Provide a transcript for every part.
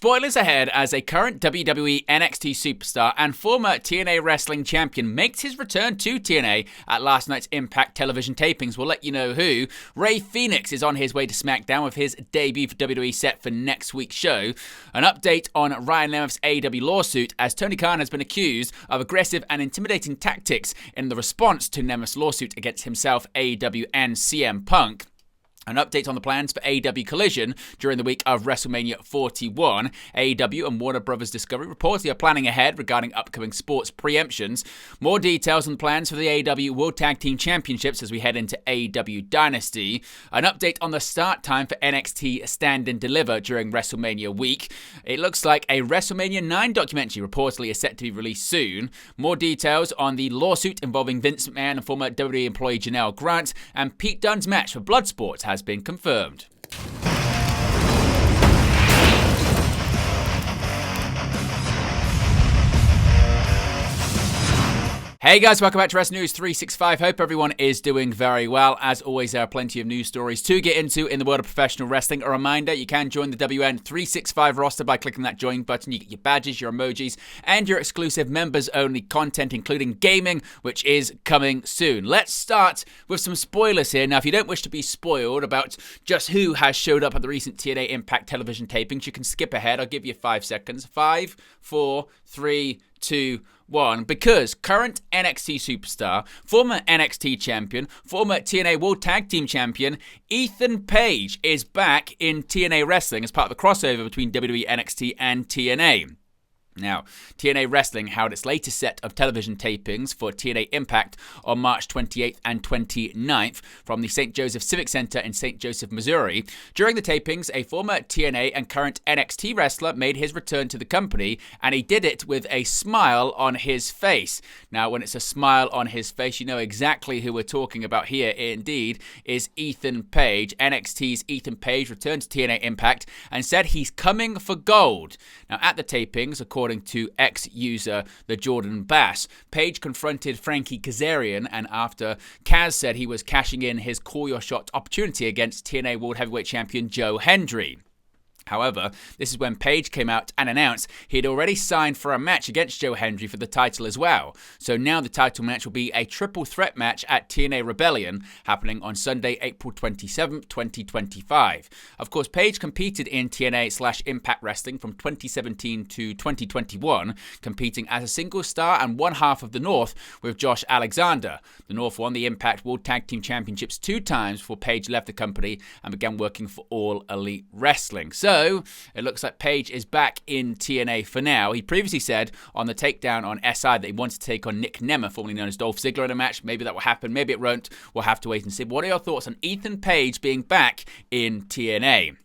Spoilers ahead as a current WWE NXT superstar and former TNA wrestling champion makes his return to TNA at last night's Impact television tapings. We'll let you know who. Rey Fenix is on his way to SmackDown with his debut for WWE set for next week's show. An update on Ryan Nemeth's AEW lawsuit as Tony Khan has been accused of aggressive and intimidating tactics in the response to Nemeth's lawsuit against himself, AEW and CM Punk. An update on the plans for AEW Collision during the week of WrestleMania 41. AEW and Warner Bros. Discovery reportedly are planning ahead regarding upcoming sports preemptions. More details on plans for the AEW World Tag Team Championships as we head into AEW Dynasty. An update on the start time for NXT Stand and Deliver during WrestleMania week. It looks like a WrestleMania 9 documentary reportedly is set to be released soon. More details on the lawsuit involving Vince McMahon and former WWE employee Janelle Grant. And Pete Dunne's match for Bloodsport has been confirmed. Hey guys, welcome back to Wrestling News 365. Hope everyone is doing very well. As always, there are plenty of news stories to get into in the world of professional wrestling. A reminder, you can join the WN 365 roster by clicking that join button. You get your badges, your emojis, and your exclusive members-only content, including gaming, which is coming soon. Let's start with some spoilers here. Now, if you don't wish to be spoiled about just who has showed up at the recent TNA Impact television tapings, you can skip ahead. I'll give you 5 seconds. 5, 4, 3, 2, 1, because current NXT superstar, former NXT champion, former TNA World Tag Team champion, Ethan Page is back in TNA wrestling as part of the crossover between WWE NXT and TNA. Now, TNA Wrestling held its latest set of television tapings for TNA Impact on March 28th and 29th from the St. Joseph Civic Center in St. Joseph, Missouri. During the tapings, a former TNA and current NXT wrestler made his return to the company, and he did it with a smile on his face. Now, when it's a smile on his face, you know exactly who we're talking about here. It indeed is Ethan Page. NXT's Ethan Page returned to TNA Impact and said he's coming for gold. Now, at the tapings, according to ex-user the Jordan Bass, Page confronted Frankie Kazarian, and after Kaz said he was cashing in his call your shot opportunity against TNA World Heavyweight Champion Joe Hendry. However, this is when Page came out and announced he had already signed for a match against Joe Hendry for the title as well. So now the title match will be a triple threat match at TNA Rebellion, happening on Sunday, April 27th, 2025. Of course, Page competed in TNA/Impact Wrestling from 2017 to 2021, competing as a single star and one half of the North with Josh Alexander. The North won the Impact World Tag Team Championships 2 times before Page left the company and began working for All Elite Wrestling. So it looks like Page is back in TNA for now. He previously said on the takedown on SI that he wanted to take on Nick Nemeth, formerly known as Dolph Ziggler, in a match. Maybe that will happen, maybe it won't. We'll have to wait and see. But what are your thoughts on Ethan Page being back in TNA?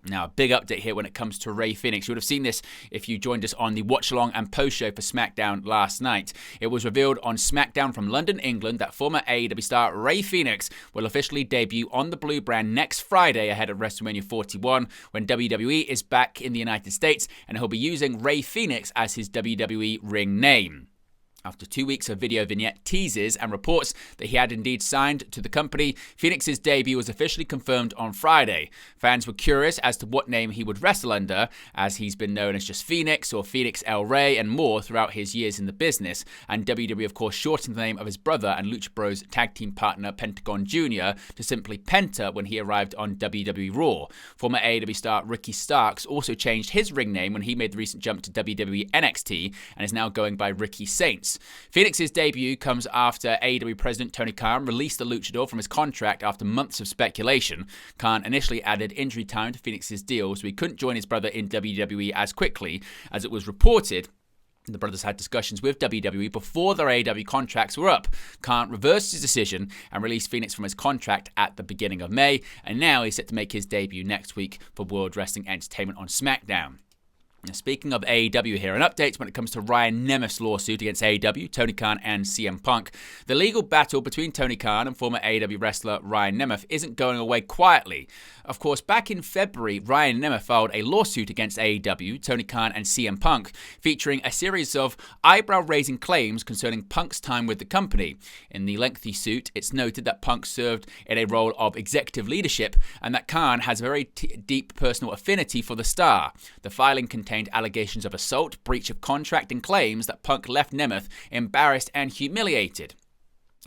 Now, a big update here when it comes to Rey Fenix. You would have seen this if you joined us on the watch-along and post-show for SmackDown last night. It was revealed on SmackDown from London, England, that former AEW star Rey Fenix will officially debut on the Blue brand next Friday ahead of WrestleMania 41, when WWE is back in the United States, and he'll be using Rey Fenix as his WWE ring name. After 2 weeks of video vignette teases and reports that he had indeed signed to the company, Fenix's debut was officially confirmed on Friday. Fans were curious as to what name he would wrestle under, as he's been known as just Fenix or Fenix El Rey and more throughout his years in the business. And WWE, of course, shortened the name of his brother and Lucha Bros tag team partner Pentagon Jr. to simply Penta when he arrived on WWE Raw. Former AEW star Ricky Starks also changed his ring name when he made the recent jump to WWE NXT and is now going by Ricky Saints. Fenix's debut comes after AEW President Tony Khan released the luchador from his contract after months of speculation. Khan initially added injury time to Fenix's deal, so he couldn't join his brother in WWE as quickly as it was reported. The brothers had discussions with WWE before their AEW contracts were up. Khan reversed his decision and released Fenix from his contract at the beginning of May, and now he's set to make his debut next week for World Wrestling Entertainment on SmackDown. Now, speaking of AEW here, an update when it comes to Ryan Nemeth's lawsuit against AEW, Tony Khan and CM Punk. The legal battle between Tony Khan and former AEW wrestler Ryan Nemeth isn't going away quietly. Of course, back in February, Ryan Nemeth filed a lawsuit against AEW, Tony Khan and CM Punk, featuring a series of eyebrow-raising claims concerning Punk's time with the company. In the lengthy suit, it's noted that Punk served in a role of executive leadership and that Khan has a very deep personal affinity for the star. The filing contained allegations of assault, breach of contract, and claims that Punk left Nemeth embarrassed and humiliated.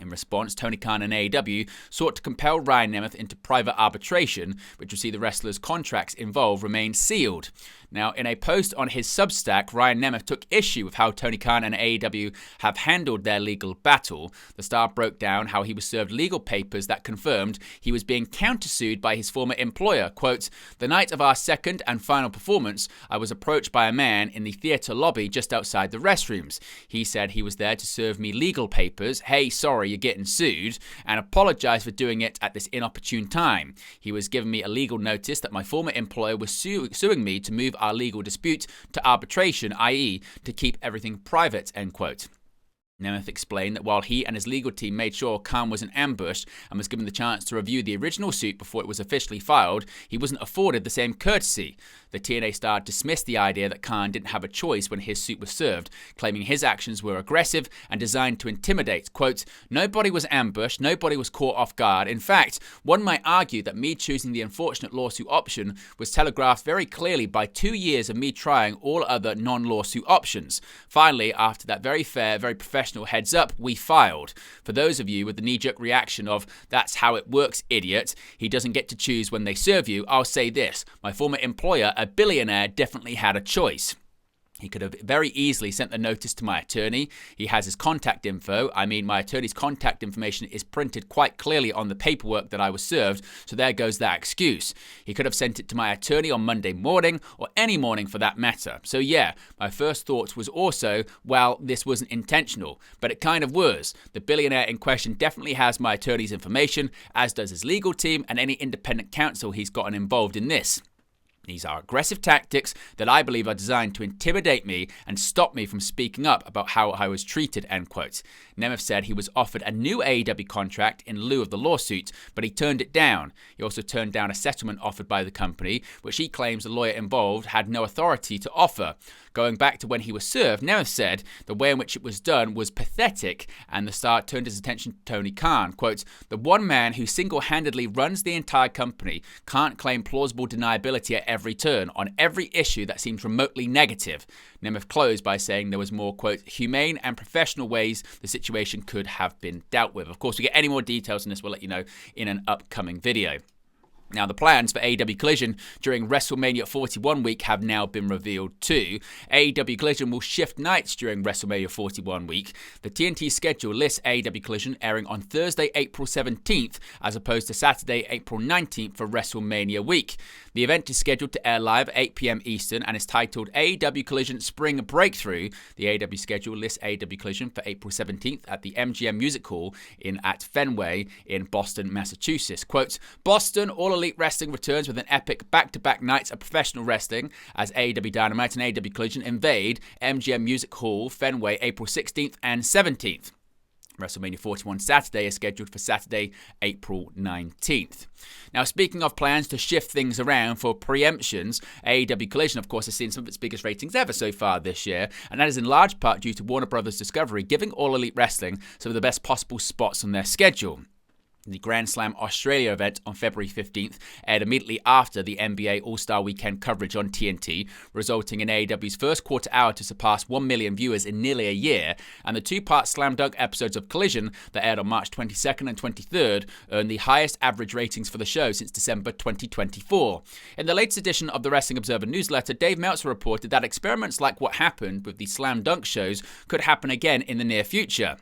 In response, Tony Khan and AEW sought to compel Ryan Nemeth into private arbitration, which will see the wrestlers' contracts involved remain sealed. Now, in a post on his Substack, Ryan Nemeth took issue with how Tony Khan and AEW have handled their legal battle. The star broke down how he was served legal papers that confirmed he was being countersued by his former employer. Quote, "The night of our second and final performance, I was approached by a man in the theatre lobby just outside the restrooms. He said he was there to serve me legal papers. Hey, sorry, you're getting sued, and apologized for doing it at this inopportune time. He was giving me a legal notice that my former employer was suing me to move our legal dispute to arbitration, i.e. to keep everything private," end quote. Nemeth explained that while he and his legal team made sure Khan wasn't ambushed and was given the chance to review the original suit before it was officially filed, he wasn't afforded the same courtesy. The TNA star dismissed the idea that Khan didn't have a choice when his suit was served, claiming his actions were aggressive and designed to intimidate. Quote, "Nobody was ambushed, nobody was caught off guard. In fact, one might argue that me choosing the unfortunate lawsuit option was telegraphed very clearly by 2 years of me trying all other non-lawsuit options. Finally, after that very fair, very professional heads up, we filed. For those of you with the knee-jerk reaction of, that's how it works, idiot, he doesn't get to choose when they serve you, I'll say this, my former employer, a billionaire, definitely had a choice. He could have very easily sent the notice to my attorney. He has his contact info. I mean, my attorney's contact information is printed quite clearly on the paperwork that I was served, so there goes that excuse. He could have sent it to my attorney on Monday morning, or any morning for that matter. So yeah, my first thought was also, well, this wasn't intentional, but it kind of was. The billionaire in question definitely has my attorney's information, as does his legal team and any independent counsel he's gotten involved in this. These are aggressive tactics that I believe are designed to intimidate me and stop me from speaking up about how I was treated," end quote. Nemeth said he was offered a new AEW contract in lieu of the lawsuit, but he turned it down. He also turned down a settlement offered by the company, which he claims the lawyer involved had no authority to offer. Going back to when he was served, Nemeth said the way in which it was done was pathetic, and the star turned his attention to Tony Khan. Quote, "The one man who single-handedly runs the entire company can't claim plausible deniability at every turn on every issue that seems remotely negative." Nemeth closed by saying there was more, quote, "humane and professional ways the situation could have been dealt with." Of course, we get any more details on this, we'll let you know in an upcoming video. Now, the plans for AEW Collision during WrestleMania 41 week have now been revealed too. AEW Collision will shift nights during WrestleMania 41 week. The TNT schedule lists AEW Collision airing on Thursday, April 17th, as opposed to Saturday, April 19th for WrestleMania week. The event is scheduled to air live at 8 p.m. Eastern and is titled AEW Collision Spring Breakthrough. The AEW schedule lists AEW Collision for April 17th at the MGM Music Hall at Fenway in Boston, Massachusetts. Quote, "Boston, All Elite Wrestling returns with an epic back-to-back nights of professional wrestling as AEW Dynamite and AEW Collision invade MGM Music Hall, Fenway, April 16th and 17th. WrestleMania 41 Saturday is scheduled for Saturday, April 19th. Now, speaking of plans to shift things around for preemptions, AEW Collision, of course, has seen some of its biggest ratings ever so far this year, and that is in large part due to Warner Brothers Discovery giving All Elite Wrestling some of the best possible spots on their schedule. The Grand Slam Australia event on February 15th aired immediately after the NBA All-Star Weekend coverage on TNT, resulting in AEW's first quarter hour to surpass 1 million viewers in nearly a year, and the two-part Slam Dunk episodes of Collision that aired on March 22nd and 23rd earned the highest average ratings for the show since December 2024. In the latest edition of the Wrestling Observer newsletter, Dave Meltzer reported that experiments like what happened with the Slam Dunk shows could happen again in the near future.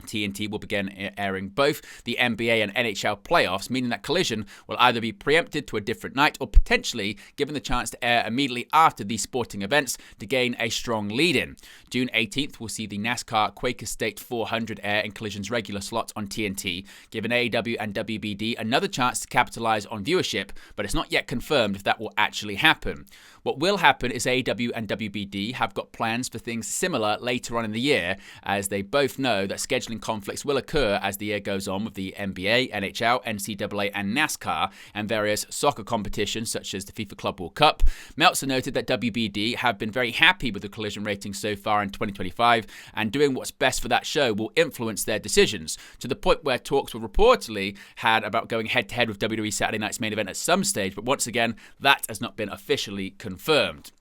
TNT will begin airing both the NBA and NHL playoffs, meaning that Collision will either be preempted to a different night or potentially given the chance to air immediately after these sporting events to gain a strong lead-in. June 18th will see the NASCAR Quaker State 400 air in Collision's regular slot on TNT, giving AEW and WBD another chance to capitalize on viewership, but it's not yet confirmed if that will actually happen. What will happen is AEW and WBD have got plans for things similar later on in the year, as they both know that scheduling conflicts will occur as the year goes on with the NBA, NHL, NCAA, and NASCAR, and various soccer competitions such as the FIFA Club World Cup. Meltzer noted that WBD have been very happy with the Collision ratings so far in 2025, and doing what's best for that show will influence their decisions, to the point where talks were reportedly had about going head-to-head with WWE Saturday Night's main event at some stage, but once again, that has not been officially confirmed.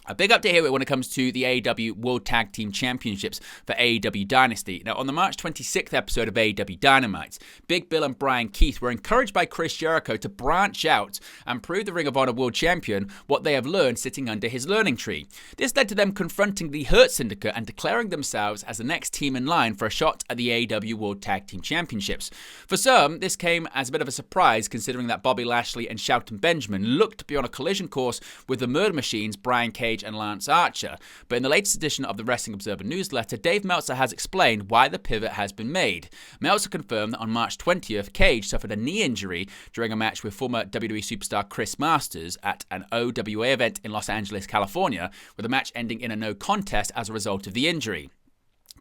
A big update here when it comes to the AEW World Tag Team Championships for AEW Dynasty. Now, on the March 26th episode of AEW Dynamite, Big Bill and Brian Keith were encouraged by Chris Jericho to branch out and prove the Ring of Honor World Champion what they have learned sitting under his learning tree. This led to them confronting the Hurt Syndicate and declaring themselves as the next team in line for a shot at the AEW World Tag Team Championships. For some, this came as a bit of a surprise, considering that Bobby Lashley and Shelton Benjamin looked to be on a collision course with the Murder Machines, Brian Cage and Lance Archer. But in the latest edition of the Wrestling Observer newsletter, Dave Meltzer has explained why the pivot has been made. Meltzer confirmed that on March 20th, Cage suffered a knee injury during a match with former WWE superstar Chris Masters at an OWA event in Los Angeles, California, with the match ending in a no contest as a result of the injury.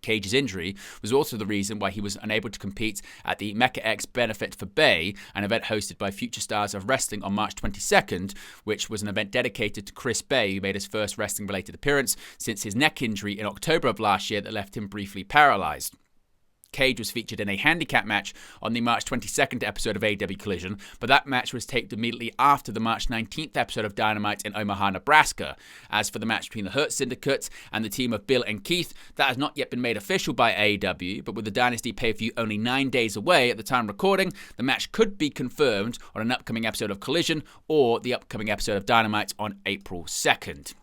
Cage's injury was also the reason why he was unable to compete at the Mecha X Benefit for Bay, an event hosted by Future Stars of Wrestling on March 22nd, which was an event dedicated to Chris Bay, who made his first wrestling-related appearance since his neck injury in October of last year that left him briefly paralyzed. Cage was featured in a handicap match on the March 22nd episode of AEW Collision, but that match was taped immediately after the March 19th episode of Dynamite in Omaha, Nebraska. As for the match between the Hurt Syndicate and the team of Bill and Keith, that has not yet been made official by AEW, but with the Dynasty pay-per-view only 9 days away at the time of recording, the match could be confirmed on an upcoming episode of Collision or the upcoming episode of Dynamite on April 2nd.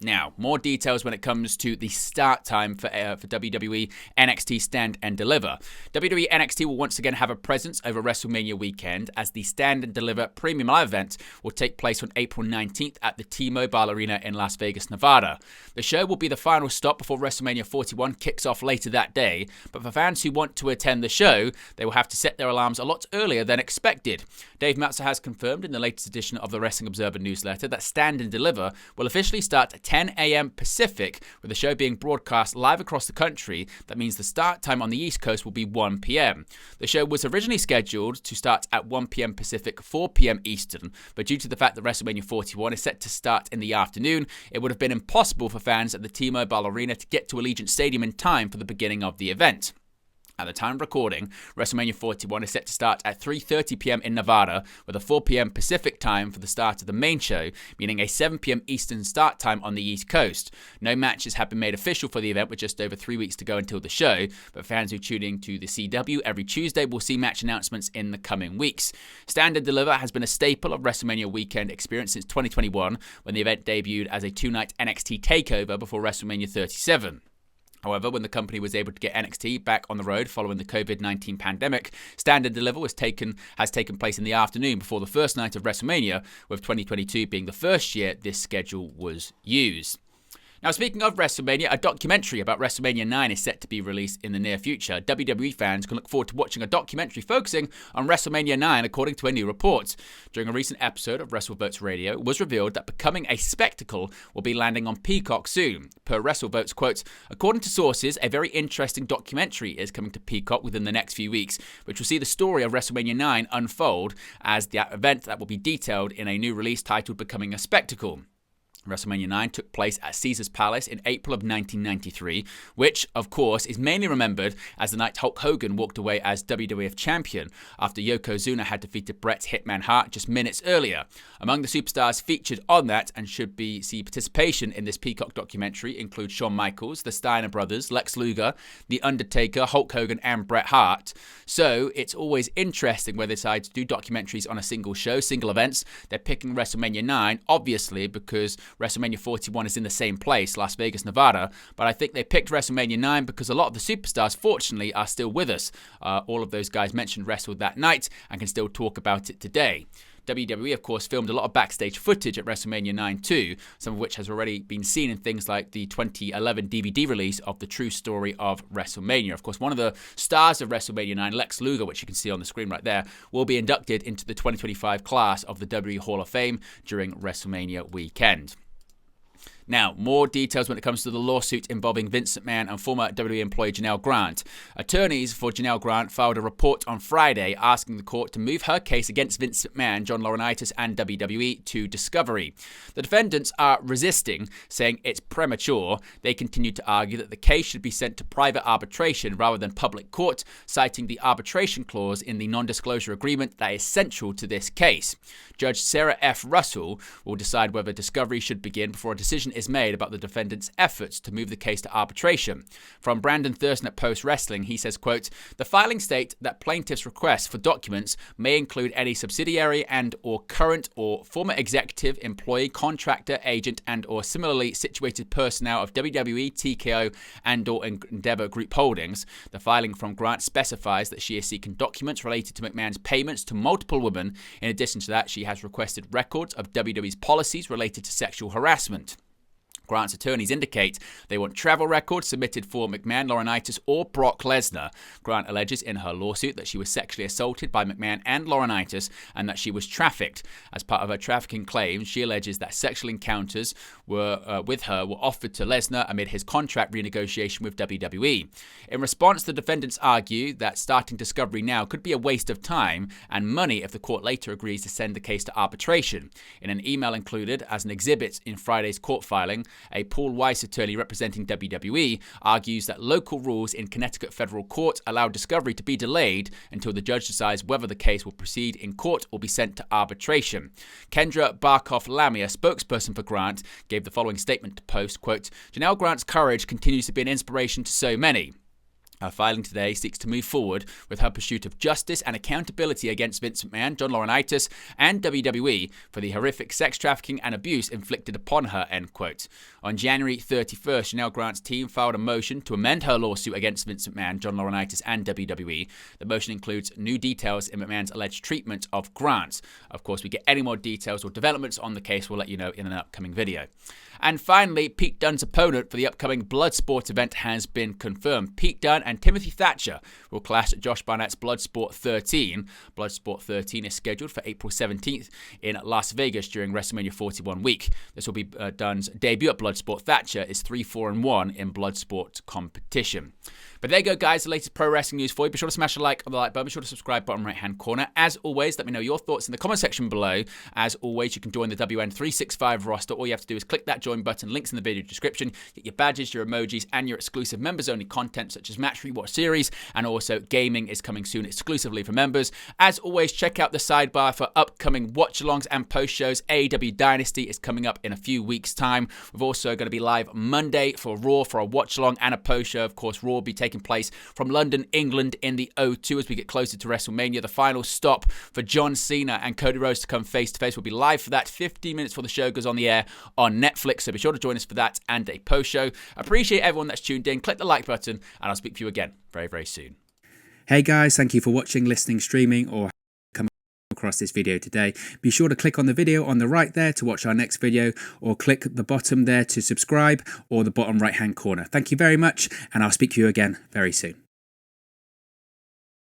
Now, more details when it comes to the start time for WWE NXT Stand and Deliver. WWE NXT will once again have a presence over WrestleMania weekend, as the Stand and Deliver Premium Live event will take place on April 19th at the T-Mobile Arena in Las Vegas, Nevada. The show will be the final stop before WrestleMania 41 kicks off later that day, but for fans who want to attend the show, they will have to set their alarms a lot earlier than expected. Dave Meltzer has confirmed in the latest edition of the Wrestling Observer newsletter that Stand and Deliver will officially start at 10 a.m. Pacific, with the show being broadcast live across the country. That means the start time on the East Coast will be 1 p.m. The show was originally scheduled to start at 1 p.m. Pacific, 4 p.m. Eastern, but due to the fact that WrestleMania 41 is set to start in the afternoon, it would have been impossible for fans at the T-Mobile Arena to get to Allegiant Stadium in time for the beginning of the event. At the time of recording, WrestleMania 41 is set to start at 3:30 p.m. in Nevada, with a 4 p.m. Pacific time for the start of the main show, meaning a 7 p.m. Eastern start time on the East Coast. No matches have been made official for the event, with just over 3 weeks to go until the show, but fans who tune in to the CW every Tuesday will see match announcements in the coming weeks. Stand and Deliver has been a staple of WrestleMania weekend experience since 2021, when the event debuted as a 2-night NXT takeover before WrestleMania 37. However, when the company was able to get NXT back on the road following the COVID-19 pandemic, Stand and Deliver has taken place in the afternoon before the first night of WrestleMania, with 2022 being the first year this schedule was used. Now, speaking of WrestleMania, a documentary about WrestleMania 9 is set to be released in the near future. WWE fans can look forward to watching a documentary focusing on WrestleMania 9, according to a new report. During a recent episode of WrestleVotes Radio, it was revealed that Becoming a Spectacle will be landing on Peacock soon. Per WrestleVotes, quote, according to sources, a very interesting documentary is coming to Peacock within the next few weeks, which will see the story of WrestleMania 9 unfold as the event that will be detailed in a new release titled Becoming a Spectacle. WrestleMania 9 took place at Caesars Palace in April of 1993, which, of course, is mainly remembered as the night Hulk Hogan walked away as WWF champion after Yokozuna had defeated Bret Hitman Hart just minutes earlier. Among the superstars featured on that and should see participation in this Peacock documentary include Shawn Michaels, the Steiner Brothers, Lex Luger, The Undertaker, Hulk Hogan, and Bret Hart. So it's always interesting where they decide to do documentaries on a single show, single events. They're picking WrestleMania 9, obviously, because WrestleMania 41 is in the same place, Las Vegas, Nevada, but I think they picked WrestleMania 9 because a lot of the superstars, fortunately, are still with us. All of those guys mentioned wrestled that night and can still talk about it today. WWE, of course, filmed a lot of backstage footage at WrestleMania 9 too, some of which has already been seen in things like the 2011 DVD release of The True Story of WrestleMania. Of course, one of the stars of WrestleMania 9, Lex Luger, which you can see on the screen right there, will be inducted into the 2025 class of the WWE Hall of Fame during WrestleMania weekend. Now, more details when it comes to the lawsuit involving Vince McMahon and former WWE employee Janelle Grant. Attorneys for Janelle Grant filed a report on Friday asking the court to move her case against Vince McMahon, John Laurinaitis, and WWE to discovery. The defendants are resisting, saying it's premature. They continue to argue that the case should be sent to private arbitration rather than public court, citing the arbitration clause in the non-disclosure agreement that is central to this case. Judge Sarah F. Russell will decide whether discovery should begin before a decision is made about the defendant's efforts to move the case to arbitration. From Brandon Thurston at Post Wrestling, he says, quote, "The filing state that plaintiffs' requests for documents may include any subsidiary and or current or former executive, employee, contractor, agent, and or similarly situated personnel of WWE, TKO, and or Endeavor Group Holdings. The filing from Grant specifies that she is seeking documents related to McMahon's payments to multiple women. In addition to that, she has requested records of WWE's policies related to sexual harassment. Grant's attorneys indicate they want travel records submitted for McMahon, Laurinaitis, or Brock Lesnar. Grant alleges in her lawsuit that she was sexually assaulted by McMahon and Laurinaitis and that she was trafficked. As part of her trafficking claims, she alleges that sexual encounters with her were offered to Lesnar amid his contract renegotiation with WWE. In response, the defendants argue that starting discovery now could be a waste of time and money if the court later agrees to send the case to arbitration. In an email included as an exhibit in Friday's court filing, a Paul Weiss attorney representing WWE argues that local rules in Connecticut federal court allow discovery to be delayed until the judge decides whether the case will proceed in court or be sent to arbitration. Kendra Barkoff-Lammy, a spokesperson for Grant, gave the following statement to Post, quote, "Janelle Grant's courage continues to be an inspiration to so many. Her filing today seeks to move forward with her pursuit of justice and accountability against Vince McMahon, John Laurinaitis, and WWE for the horrific sex trafficking and abuse inflicted upon her," end quote. On January 31st, Janelle Grant's team filed a motion to amend her lawsuit against Vince McMahon, John Laurinaitis, and WWE. The motion includes new details in McMahon's alleged treatment of Grant. Of course, we get any more details or developments on the case, we'll let you know in an upcoming video. And finally, Pete Dunne's opponent for the upcoming Bloodsport event has been confirmed. Pete Dunne and Timothy Thatcher will clash at Josh Barnett's Bloodsport 13. Bloodsport 13 is scheduled for April 17th in Las Vegas during WrestleMania 41 week. This will be Dunne's debut at Bloodsport. Thatcher is 3-4-1 in Bloodsport competition. But there you go, guys, the latest pro wrestling news for you. Be sure to smash a like on the like button. Be sure to subscribe, bottom right-hand corner. As always, let me know your thoughts in the comment section below. As always, you can join the WN365 roster. All you have to do is click that join button. Links in the video description. Get your badges, your emojis, and your exclusive members-only content, such as Match Rewatch Series, and also gaming is coming soon exclusively for members. As always, check out the sidebar for upcoming watch-alongs and post-shows. AEW Dynasty is coming up in a few weeks' time. We're also going to be live Monday for Raw for a watch-along and a post-show. Of course, Raw will be taking place from London, England in the O2 as we get closer to WrestleMania. The final stop for John Cena and Cody Rhodes to come face-to-face. We'll be live for that 15 minutes before the show goes on the air on Netflix, so be sure to join us for that and a post-show. Appreciate everyone that's tuned in. Click the like button, and I'll speak to you again very, very soon. Hey guys, thank you for watching, listening, streaming, or coming across this video today. Be sure to click on the video on the right there to watch our next video, or click the bottom there to subscribe, or the bottom right hand corner. Thank you very much, and I'll speak to you again very soon.